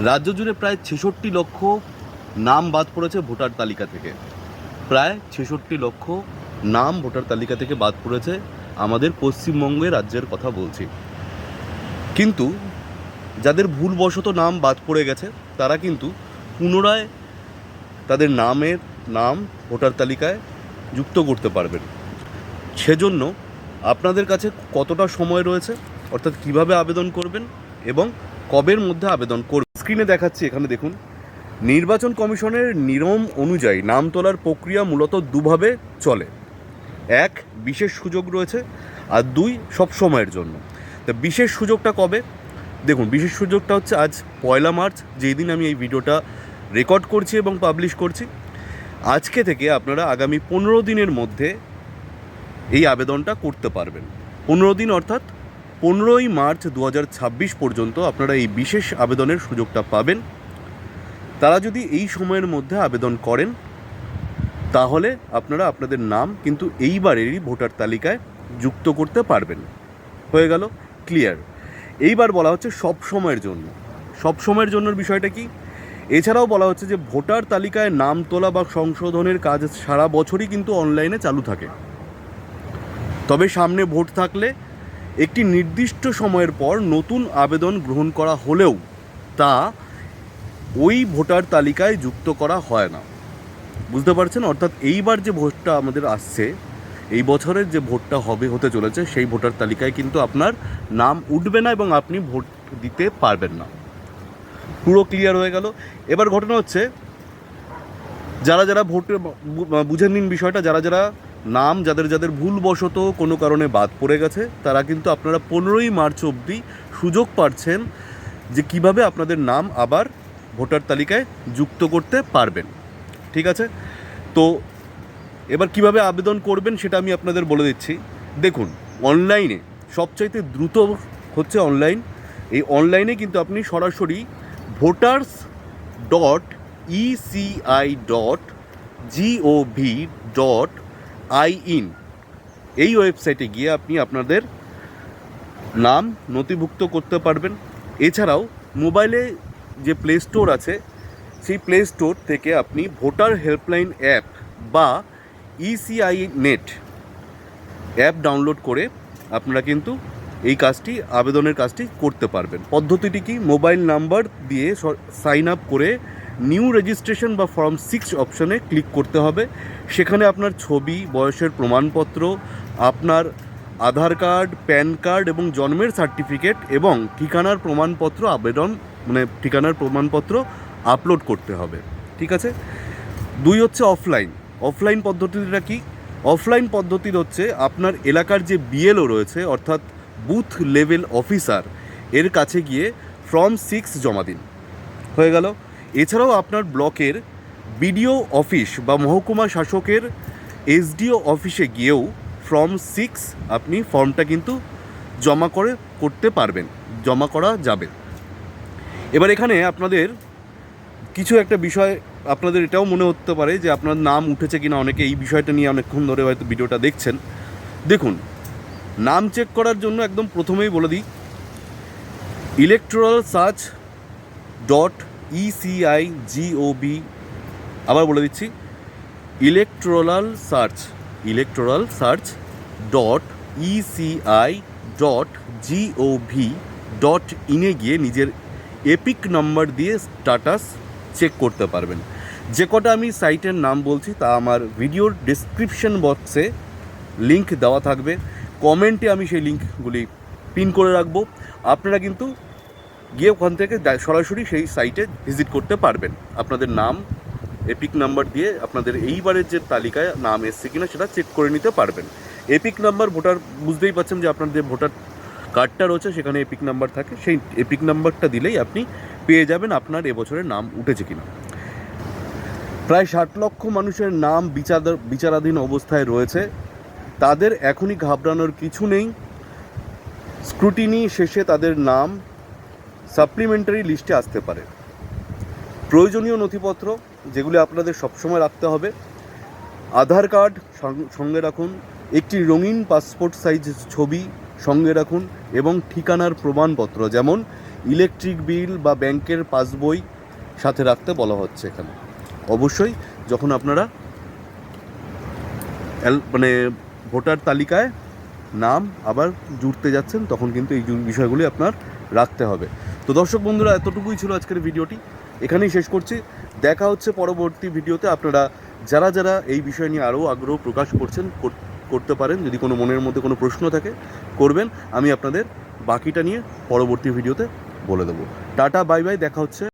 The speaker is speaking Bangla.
রাজ্য জুড়ে প্রায় ৬৬ লক্ষ নাম বাদ পড়েছে ভোটার তালিকা থেকে। প্রায় ৬৬ লক্ষ নাম ভোটার তালিকা থেকে বাদ পড়েছে আমাদের পশ্চিমবঙ্গের রাজ্যের কথা বলছি। কিন্তু যাদের ভুলবশত নাম বাদ পড়ে গেছে তারা কিন্তু পুনরায় তাদের নাম ভোটার তালিকায় যুক্ত করতে পারবেন। সেজন্য আপনাদের কাছে কতটা সময় রয়েছে, অর্থাৎ কিভাবে আবেদন করবেন এবং কবের মধ্যে আবেদন করবেন, স্ক্রিনে দেখাচ্ছি। এখানে দেখুন, নির্বাচন কমিশনের নিয়ম অনুযায়ী নাম তোলার প্রক্রিয়া মূলত দুভাবে চলে। এক, বিশেষ সুযোগ রয়েছে, আর দুই, সব সময়ের জন্য। তা বিশেষ সুযোগটা কবে? দেখুন, বিশেষ সুযোগটা হচ্ছে আজ 1 মার্চ, যেই দিন আমি এই ভিডিওটা রেকর্ড করছি এবং পাবলিশ করছি। আজকে থেকে আপনারা আগামী 15 দিনের মধ্যে এই আবেদনটা করতে পারবেন। 15 দিন অর্থাৎ 15ই মার্চ 2026 পর্যন্ত আপনারা এই বিশেষ আবেদনের সুযোগটা পাবেন। তারা যদি এই সময়ের মধ্যে আবেদন করেন তাহলে আপনারা আপনাদের নাম কিন্তু এইবারেরই ভোটার তালিকায় যুক্ত করতে পারবেন। হয়ে গেল ক্লিয়ার। এইবার বলা হচ্ছে সব সময়ের জন্য। সব সময়ের জন্য বিষয়টা কি? এছাড়াও বলা হচ্ছে যে ভোটার তালিকায় নাম তোলা বা সংশোধনের কাজ সারা বছরই কিন্তু অনলাইনে চালু থাকে। তবে সামনে ভোট থাকলে একটি নির্দিষ্ট সময়ের পর নতুন আবেদন গ্রহণ করা হলেও তা ওই ভোটার তালিকায় যুক্ত করা হয় না। বুঝতে পারছেন? অর্থাৎ এইবার যে ভোটটা আমাদের আসছে, এই বছরের যে ভোটটা হতে চলেছে, সেই ভোটার তালিকায় কিন্তু আপনার নাম উঠবে না এবং আপনি ভোট দিতে পারবেন না। পুরো ক্লিয়ার হয়ে গেল। এবার ঘটনা হচ্ছে, যারা ভোটে বুঝে নিন বিষয়টা, যারা নাম যাদের ভুলবশত কোনো কারণে বাদ পড়ে গেছে, তারা কিন্তু আপনারা 15ই মার্চ অবধি সুযোগ পাচ্ছেন যে কিভাবে আপনাদের নাম আবার ভোটার তালিকায় যুক্ত করতে পারবেন। ঠিক আছে? তো এবার কিভাবে আবেদন করবেন সেটা আমি আপনাদের বলে দিচ্ছি। দেখুন, অনলাইনে সবচাইতে দ্রুত হচ্ছে অনলাইন। এই অনলাইনে কিন্তু আপনি সরাসরি voters.eci.gov.in এই ওয়েবসাইটে গিয়ে আপনি আপনাদের নাম নথিভুক্ত করতে পারবেন। এছাড়াও মোবাইলে যে প্লে স্টোর আছে, সেই প্লে স্টোর থেকে আপনি ভোটার হেল্পলাইন অ্যাপ বা ইসিআই নেট অ্যাপ ডাউনলোড করে আপনারা কিন্তু এই কাজটি, আবেদনের কাজটি করতে পারবেন। পদ্ধতিটি কি? মোবাইল নাম্বার দিয়ে সাইন আপ করে নিউ রেজিস্ট্রেশন বা ফর্ম 6 অপশানে ক্লিক করতে হবে। সেখানে আপনার ছবি, বয়সের প্রমাণপত্র, আপনার আধার কার্ড, প্যান কার্ড এবং জন্মের সার্টিফিকেট এবং ঠিকানার প্রমাণপত্র ঠিকানার প্রমাণপত্র আপলোড করতে হবে। ঠিক আছে? 2 হচ্ছে অফলাইন পদ্ধতিটা কি? অফলাইন পদ্ধতির হচ্ছে আপনার এলাকার যে বিএলও রয়েছে, অর্থাৎ বুথ লেভেল অফিসার, এর কাছে গিয়ে ফর্ম 6 জমা দিন। হয়ে গেল। এছাড়াও আপনার ব্লকের বিডিও অফিস বা মহকুমা শাসকের এসডিও অফিসে গিয়েও ফর্ম 6 আপনি ফর্মটা কিন্তু করতে পারবেন, জমা করা যাবে। এবার এখানে আপনাদের কিছু একটা বিষয়, আপনাদের এটাও মনে হতে পারে যে আপনার নাম উঠেছে কিনা, অনেকে এই বিষয়টা নিয়ে অনেকক্ষণ ধরে হয়তো ভিডিওটা দেখছেন। দেখুন, নাম চেক করার জন্য একদম প্রথমেই বলে দিই, electoralsearch.eci.gov, আবার বলে দিচ্ছি, electoralsearch.eci.gov.in গিয়ে নিজের এপিক নাম্বার দিয়ে স্ট্যাটাস চেক করতে পারবেন। যে কটা আমি সাইটের নাম বলছি তা আমার ভিডিওর ডেসক্রিপশন বক্সে লিঙ্ক দেওয়া থাকবে। কমেন্টে আমি সেই লিঙ্কগুলি পিন করে রাখবো। আপনারা কিন্তু গিয়ে ওখান থেকে সরাসরি সেই সাইটে ভিজিট করতে পারবেন। আপনাদের নাম, এপিক নাম্বার দিয়ে আপনাদের এইবারের যে তালিকায় নাম এসছে কিনা সেটা চেক করে নিতে পারবেন। এপিক নাম্বার, ভোটার, বুঝতেই পারছেন যে আপনাদের ভোটার কার্ডটা রয়েছে সেখানে এপিক নাম্বার থাকে, সেই এপিক নাম্বারটা দিলেই আপনি পেয়ে যাবেন আপনার এবছরের নাম উঠেছে কিনা। প্রায় 60 লক্ষ মানুষের নাম বিচারাধীন অবস্থায় রয়েছে। তাদের এখনই ঘাবড়ানোর কিছু নেই। স্ক্রুটিনি শেষে তাদের নাম সাপ্লিমেন্টারি লিস্টে আসতে পারে। প্রয়োজনীয় নথিপত্র যেগুলি আপনাদের সবসময় রাখতে হবে: আধার কার্ড সঙ্গে রাখুন, একটি রঙিন পাসপোর্ট সাইজ ছবি সঙ্গে রাখুন এবং ঠিকানার প্রমাণপত্র যেমন ইলেকট্রিক বিল বা ব্যাংকের পাসবই সাথে রাখতে বলা হচ্ছে এখানে। অবশ্যই যখন আপনারা মানে ভোটার তালিকায় নাম আবার জুড়তে যাচ্ছেন তখন কিন্তু এই বিষয়গুলি আপনার রাখতে হবে। তো দর্শক বন্ধুরা, এতটুকুই ছিল আজকের ভিডিওটি, এখানেই শেষ করছি। দেখা হচ্ছে পরবর্তী ভিডিওতে। আপনারা যারা যারা এই বিষয় নিয়ে আরও আগ্রহ প্রকাশ করতে পারেন, যদি কোনো মনের মধ্যে কোনো প্রশ্ন থাকে করবেন, আমি আপনাদের বাকিটা নিয়ে পরবর্তী ভিডিওতে বলে দেবো। টাটা, বাই বাই, দেখা হচ্ছে।